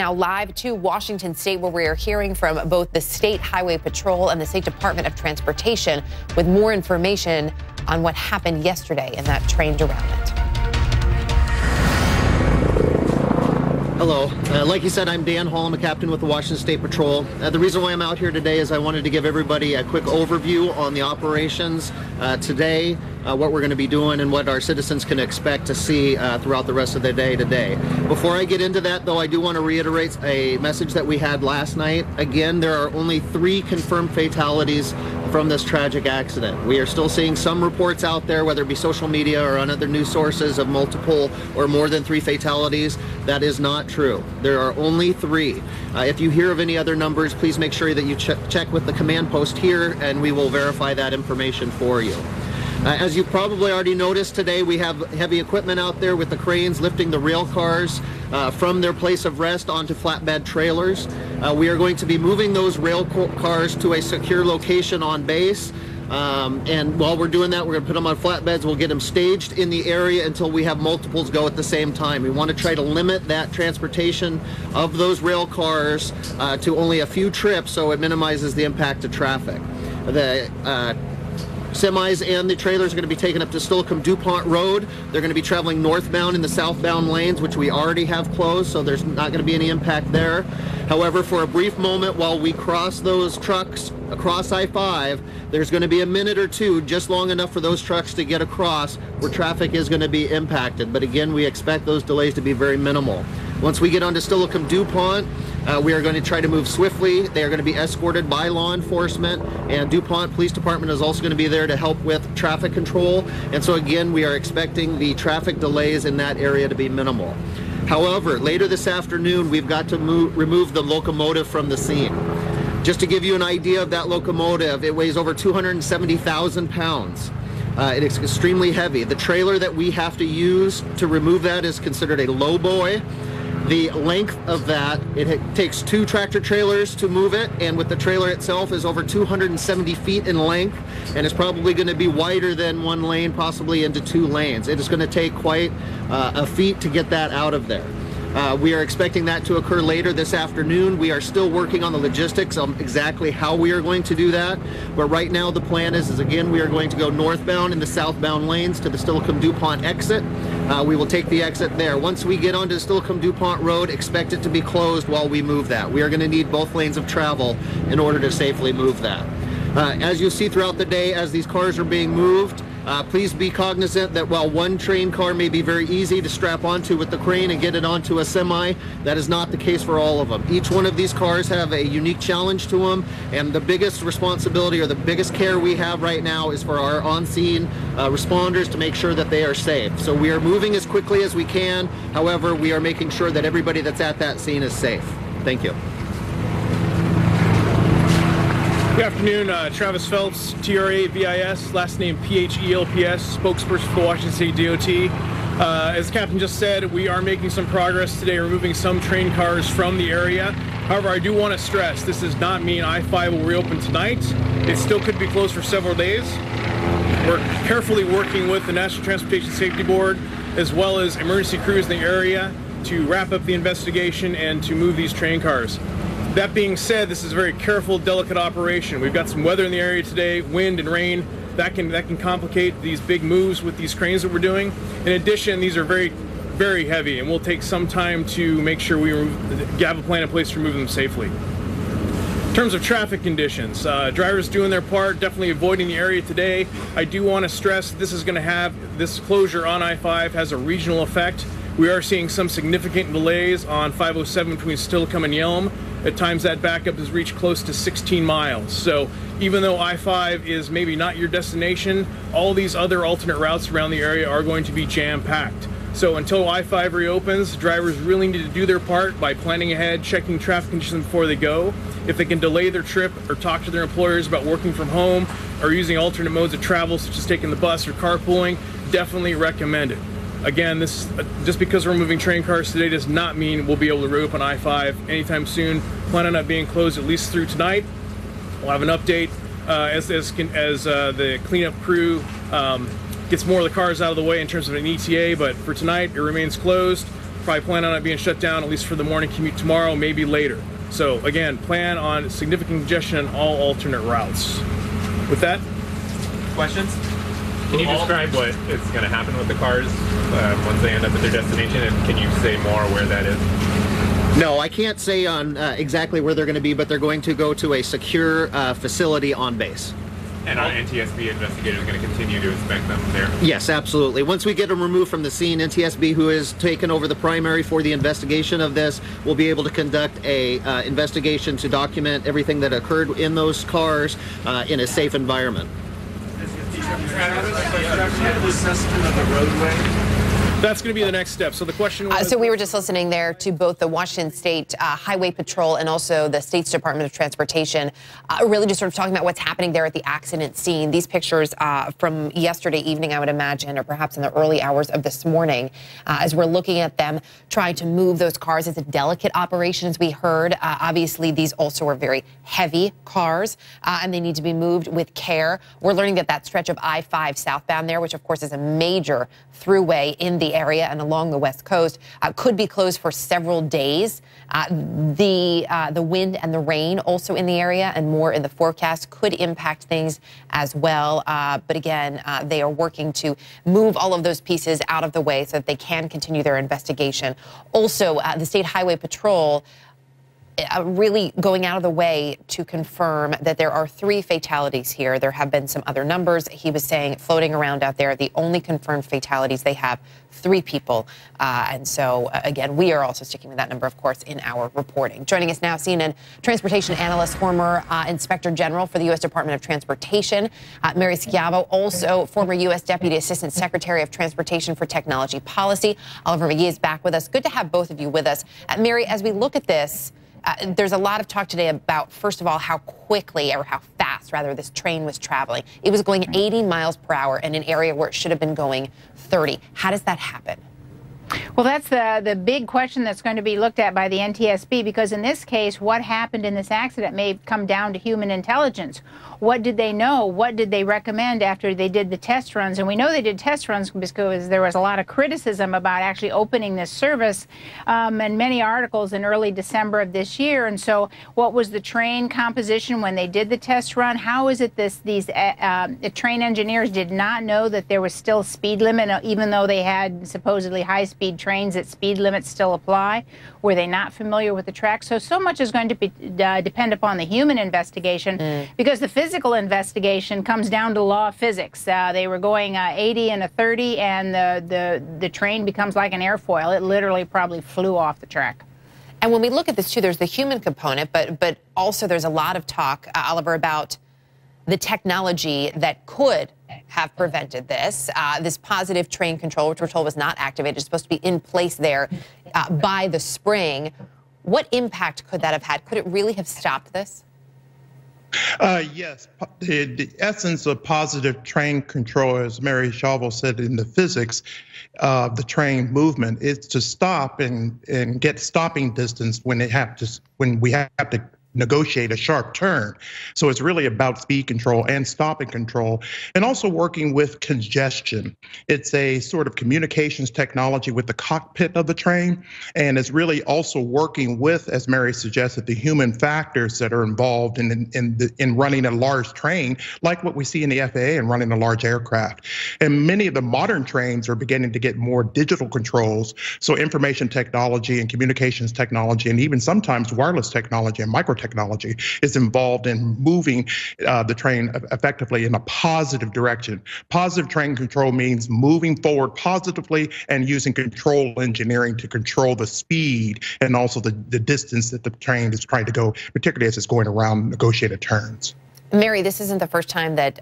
now live to Washington State, where we are hearing from both the State Highway Patrol and the State Department of Transportation with more information on what happened yesterday in that train derailment. Hello. Like you said, I'm Dan Hall. I'm a captain with the Washington State Patrol. The reason why I'm out here today is I wanted to give everybody a quick overview on the operations today, what we're going to be doing, and what our citizens can expect to see throughout the rest of the day today. Before I get into that, though, I do want to reiterate a message that we had last night. Again, there are only 3 confirmed fatalities from this tragic accident. We are still seeing some reports out there, whether it be social media or on other news sources, of multiple or more than 3 fatalities. That is not true. There are only 3. If you hear of any other numbers, please make sure that you check with the command post here, and we will verify that information for you. As you probably already noticed, today we have heavy equipment out there with the cranes lifting the rail cars from their place of rest onto flatbed trailers. We are going to be moving those rail cars to a secure location on base. And while we're doing that, we're going to put them on flatbeds. We'll get them staged in the area until we have multiples go at the same time. We want to try to limit that transportation of those rail cars to only a few trips, so it minimizes the impact to traffic. The semis and the trailers are going to be taken up to Steilacoom DuPont Road. They're going to be traveling northbound in the southbound lanes, which we already have closed, so there's not going to be any impact there. However, for a brief moment while we cross those trucks across I-5, there's going to be a minute or two, just long enough for those trucks to get across, where traffic is going to be impacted. But again, we expect those delays to be very minimal. Once we get onto Steilacoom DuPont, we are going to try to move swiftly. They are going to be escorted by law enforcement, and DuPont Police Department is also going to be there to help with traffic control. And so again, we are expecting the traffic delays in that area to be minimal. However, later this afternoon, we've got to remove the locomotive from the scene. Just to give you an idea of that locomotive, it weighs over 270,000 pounds. It is extremely heavy. The trailer that we have to use to remove that is considered a lowboy. The length of that, it takes 2 tractor trailers to move it, and with the trailer itself is over 270 feet in length, and it's probably going to be wider than 1 lane, possibly into 2 lanes. It is going to take quite a feat to get that out of there. We are expecting that to occur later this afternoon. We are still working on the logistics on exactly how we are going to do that. But right now the plan is again, we are going to go northbound in the southbound lanes to the Steilacoom DuPont exit. We will take the exit there. Once we get onto Steilacoom DuPont Road, expect it to be closed while we move that. We are going to need both lanes of travel in order to safely move that. As you'll see throughout the day, as these cars are being moved, please be cognizant that while one train car may be very easy to strap onto with the crane and get it onto a semi, that is not the case for all of them. Each one of these cars have a unique challenge to them, and the biggest responsibility or the biggest care we have right now is for our on-scene responders to make sure that they are safe. So we are moving as quickly as we can. However, we are making sure that everybody that's at that scene is safe. Thank you. Good afternoon, Travis Phelps, TRA-VIS, last name PHELPS, spokesperson for the Washington State DOT. As the captain just said, we are making some progress today, removing some train cars from the area. However, I do want to stress, this does not mean I-5 will reopen tonight. It still could be closed for several days. We're carefully working with the National Transportation Safety Board, as well as emergency crews in the area, to wrap up the investigation and to move these train cars. That being said, this is a very careful, delicate operation. We've got some weather in the area today, wind and rain. That can complicate these big moves with these cranes that we're doing. In addition, these are very, very heavy, and we'll take some time to make sure we have a plan in place to remove them safely. In terms of traffic conditions, drivers doing their part, definitely avoiding the area today. I do want to stress this closure on I-5 has a regional effect. We are seeing some significant delays on 507 between Steilacoom and Yelm. At times that backup has reached close to 16 miles. So even though I-5 is maybe not your destination, all these other alternate routes around the area are going to be jam-packed. So until I-5 reopens, drivers really need to do their part by planning ahead, checking traffic conditions before they go. If they can delay their trip or talk to their employers about working from home or using alternate modes of travel, such as taking the bus or carpooling, definitely recommend it. Again, just because we're moving train cars today does not mean we'll be able to reopen I-5 anytime soon. Plan on that being closed at least through tonight. We'll have an update as the cleanup crew gets more of the cars out of the way in terms of an ETA, but for tonight it remains closed. Probably plan on it being shut down at least for the morning commute tomorrow, maybe later. So again, plan on significant congestion on all alternate routes. With that, questions? Can you describe what is going to happen with the cars once they end up at their destination, and can you say more where that is? No, I can't say on exactly where they're going to be, but they're going to go to a secure facility on base. And our NTSB investigators are going to continue to inspect them there? Yes, absolutely. Once we get them removed from the scene, NTSB, who has taken over the primary for the investigation of this, will be able to conduct a investigation to document everything that occurred in those cars in a safe environment. Assessment of the roadway. that's going to be the next step. So the question was... So we were just listening there to both the Washington State Highway Patrol and also the state's Department of Transportation, really just sort of talking about what's happening there at the accident scene. These pictures from yesterday evening, I would imagine, or perhaps in the early hours of this morning, as we're looking at them trying to move those cars. It's a delicate operation, as we heard. Obviously, these also are very heavy cars, and they need to be moved with care. We're learning that that stretch of I-5 southbound there, which of course is a major throughway in the area and along the West Coast, could be closed for several days. The wind and the rain also in the area and more in the forecast could impact things as well. But again, they are working to move all of those pieces out of the way so that they can continue their investigation. Also, the State Highway Patrol really going out of the way to confirm that there are 3 fatalities here. There have been some other numbers. He was saying floating around out there, the only confirmed fatalities they have, 3 people. And so, again, we are also sticking with that number, of course, in our reporting. Joining us now, CNN transportation analyst, former Inspector General for the U.S. Department of Transportation, Mary Shiavo, also former U.S. Deputy Assistant Secretary of Transportation for Technology Policy. Oliver McGee is back with us. Good to have both of you with us. Mary, as we look at this, there's a lot of talk today about, first of all, how quickly, or how fast, rather, this train was traveling. It was going 80 miles per hour in an area where it should have been going 30. How does that happen? Well, that's the big question that's going to be looked at by the NTSB, because in this case, what happened in this accident may come down to human intelligence. What did they know? What did they recommend after they did the test runs? And we know they did test runs because there was a lot of criticism about actually opening this service, and many articles in early December of this year. And so what was the train composition when they did the test run? How is it these train engineers did not know that there was still speed limit, even though they had supposedly high-speed trains, that speed limits still apply? Were they not familiar with the track? So much is going to be depend upon the human investigation, because the physical investigation comes down to law of physics. They were going 80 and a 30, and the train becomes like an airfoil. It literally probably flew off the track. And when we look at this, too, there's the human component, but also there's a lot of talk, Oliver, about the technology that could have prevented this. This positive train control, which we're told was not activated, is supposed to be in place there by the spring. What impact could that have had? Could it really have stopped this? Yes. The essence of positive train control, as Mary Shiavo said in the physics of the train movement, is to stop and get stopping distance when we have to negotiate a sharp turn. So it's really about speed control and stopping control, and also working with congestion. It's a sort of communications technology with the cockpit of the train, and it's really also working with, as Mary suggested, the human factors that are involved in running a large train, like what we see in the FAA and running a large aircraft. And many of the modern trains are beginning to get more digital controls, so information technology and communications technology, and even sometimes wireless technology and micro technology is involved in moving the train effectively in a positive direction. Positive train control means moving forward positively and using control engineering to control the speed and also the distance that the train is trying to go, particularly as it's going around negotiated turns. Mary, this isn't the first time that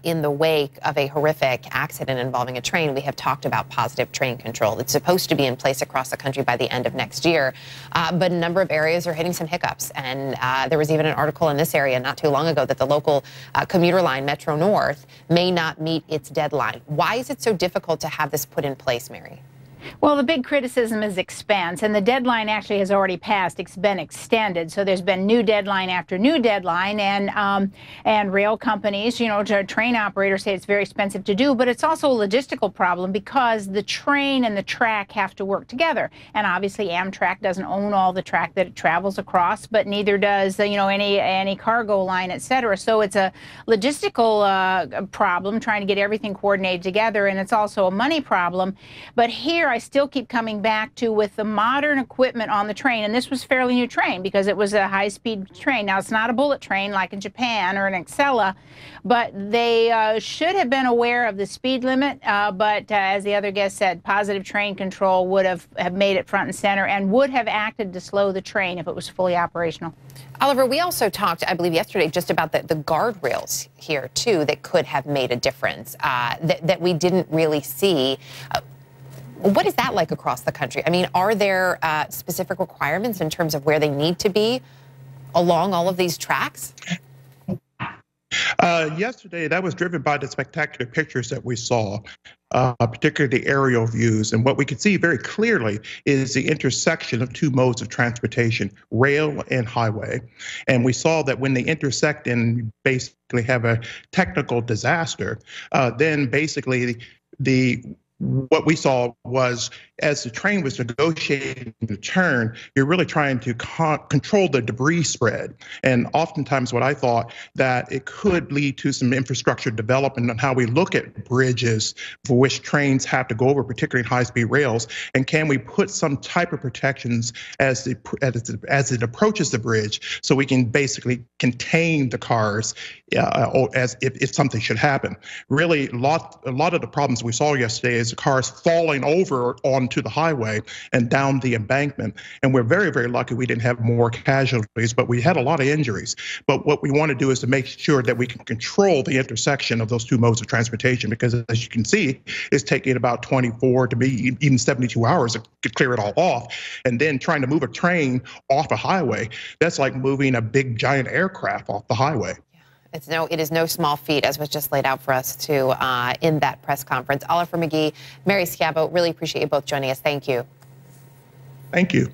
in the wake of a horrific accident involving a train, we have talked about positive train control. It's supposed to be in place across the country by the end of next year, but a number of areas are hitting some hiccups. And there was even an article in this area not too long ago that the local commuter line, Metro North, may not meet its deadline. Why is it so difficult to have this put in place, Mary? Well, the big criticism is expense, and the deadline actually has already passed. It's been extended, so there's been new deadline after new deadline, and rail companies, you know, train operators say it's very expensive to do, but it's also a logistical problem because the train and the track have to work together. And obviously, Amtrak doesn't own all the track that it travels across, but neither does you know any cargo line, et cetera. So it's a logistical problem trying to get everything coordinated together, and it's also a money problem. But here I still keep coming back to, with the modern equipment on the train, and this was fairly new train because it was a high-speed train. Now, it's not a bullet train like in Japan or an Excella, but they should have been aware of the speed limit, but as the other guest said, positive train control would have made it front and center and would have acted to slow the train if it was fully operational. Oliver, we also talked, I believe yesterday, just about the guardrails here, too, that could have made a difference, that we didn't really see. What is that like across the country? I mean, are there specific requirements in terms of where they need to be along all of these tracks? Yesterday, that was driven by the spectacular pictures that we saw, particularly the aerial views. And what we could see very clearly is the intersection of two modes of transportation, rail and highway. And we saw that when they intersect and basically have a technical disaster, then basically what we saw was, as the train was negotiating the turn, you're really trying to control the debris spread. And oftentimes what I thought that it could lead to some infrastructure development on how we look at bridges for which trains have to go over, particularly high-speed rails. And can we put some type of protections as it approaches the bridge so we can basically contain the cars as if something should happen. Really, a lot of the problems we saw yesterday is the cars falling over onto the highway and down the embankment. And we're very, very lucky we didn't have more casualties, but we had a lot of injuries. But what we want to do is to make sure that we can control the intersection of those two modes of transportation, because as you can see, it's taking about 24 to maybe even 72 hours to clear it all off. And then trying to move a train off a highway, that's like moving a big giant aircraft off the highway. It is no small feat, as was just laid out for us too in that press conference. Oliver McGee, Mary Shiavo, really appreciate you both joining us. Thank you. Thank you.